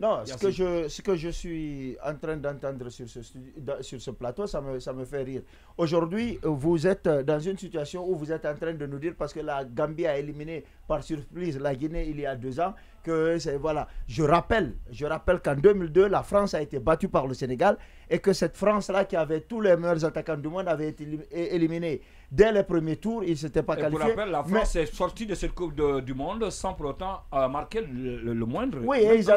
Non, ce que je suis en train d'entendre sur ce plateau, ça me fait rire. Aujourd'hui, vous êtes dans une situation où vous êtes en train de nous dire, parce que la Gambie a éliminé par surprise la Guinée il y a 2 ans, que c'est, voilà. Je rappelle qu'en 2002, la France a été battue par le Sénégal et que cette France-là, qui avait tous les meilleurs attaquants du monde, avait été éliminée dès les premiers tours. Il ne s'était pas qualifié. Pour rappel, la France est sortie de cette Coupe du Monde sans pour autant marquer le moindre. Oui, et ils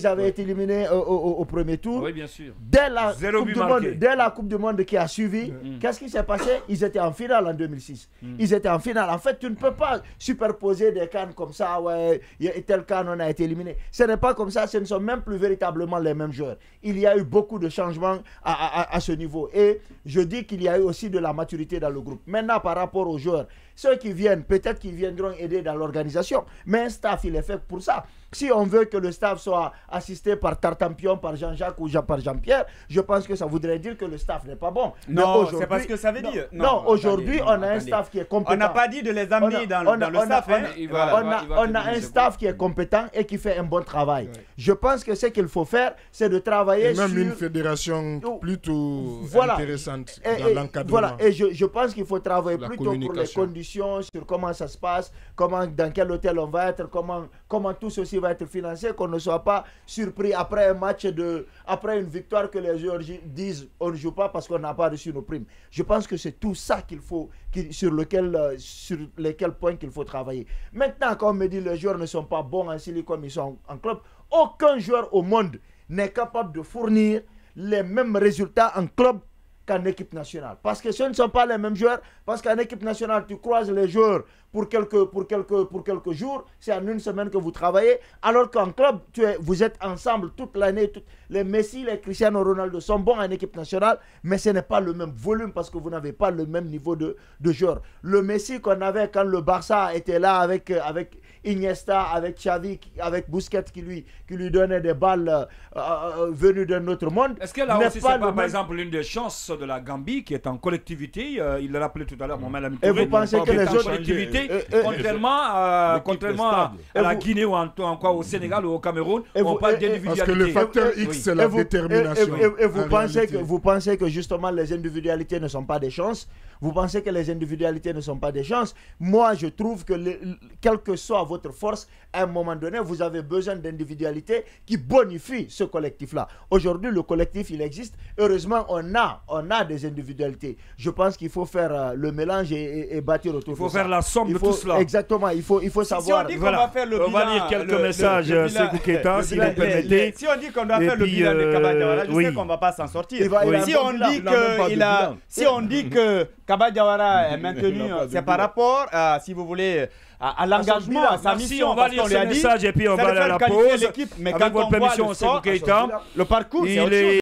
avaient été éliminés au premier tour. Oui, bien sûr. Dès la Coupe du Monde qui a suivi, qu'est-ce qui s'est passé? Ils étaient en finale en 2006. Ils étaient en finale. En fait, tu ne peux pas superposer des cannes comme ça. Ouais, tel can, on a été éliminé. Ce n'est pas comme ça. Ce ne sont même plus véritablement les mêmes joueurs. Il y a eu beaucoup de changements à ce niveau. Et je dis qu'il y a eu aussi de la maturité dans le groupe. Maintenant, par rapport aux joueurs, ceux qui viennent, peut-être qu'ils viendront aider dans l'organisation. Mais un staff, il est fait pour ça. Si on veut que le staff soit assisté par Tartampion, par Jean-Jacques ou par Jean-Pierre, je pense que ça voudrait dire que le staff n'est pas bon. Non, c'est pas ce que ça veut dire. Non, aujourd'hui, on a un staff qui est compétent. On n'a pas dit de les amener dans le staff. On a un staff qui est compétent et qui fait un bon travail. Ouais. Je pense que ce qu'il faut faire, c'est de travailler sur... Même une fédération plutôt intéressante dans l'encadrement. Voilà, et je pense qu'il faut travailler plutôt pour les conditions, sur comment ça se passe, dans quel hôtel on va être, comment tout ceci va être financé, qu'on ne soit pas surpris après un match, après une victoire, que les joueurs disent on ne joue pas parce qu'on n'a pas reçu nos primes. Je pense que c'est tout ça sur lesquels points qu'il faut travailler. Maintenant, comme on me dit, les joueurs ne sont pas bons en Sili comme ils sont en club. Aucun joueur au monde n'est capable de fournir les mêmes résultats en club qu'en équipe nationale. Parce que ce ne sont pas les mêmes joueurs. Parce qu'en équipe nationale, tu croises les joueurs pour quelques jours. C'est en une semaine que vous travaillez. Alors qu'en club, vous êtes ensemble toute l'année. Les Messi, les Cristiano Ronaldo sont bons en équipe nationale, mais ce n'est pas le même volume parce que vous n'avez pas le même niveau de joueur. Le Messi qu'on avait quand le Barça était là avec Iniesta, avec Xavi, avec Busquets qui lui donnait des balles venues d'un autre monde. Est-ce que là aussi, c'est pas par exemple l'une des chances de la Gambie qui est en collectivité? Il le rappelait tout à l'heure, Mohamed Lamine Touré. Et vous pensez que les autres... collectivité, contrairement à la Guinée ou encore au Sénégal ou au Cameroun, on parle d'individualité. Parce que le facteur X, c'est la détermination. Et vous pensez que justement les individualités ne sont pas des chances? Vous pensez que les individualités ne sont pas des chances? Moi, je trouve que quelle que soit votre force, à un moment donné, vous avez besoin d'individualités qui bonifient ce collectif-là. Aujourd'hui, le collectif, il existe. Heureusement, on a des individualités. Je pense qu'il faut faire le mélange et bâtir autour de ça. Il faut faire la somme de tout cela. Exactement, il faut savoir. Si on dit qu'on va faire le bilan, on va lire quelques messages, Sekou Keita, si vous permettez. Si on dit qu'on doit faire le bilan de Kaba Diawara, je sais qu'on ne va pas s'en sortir. Si on dit que Kaba Diawara est maintenu, c'est par rapport à, si vous voulez, à l'engagement, à sa mission. On va lire ce message et puis on va aller à la pause. Mais quand on voit le parcours, c'est autre chose.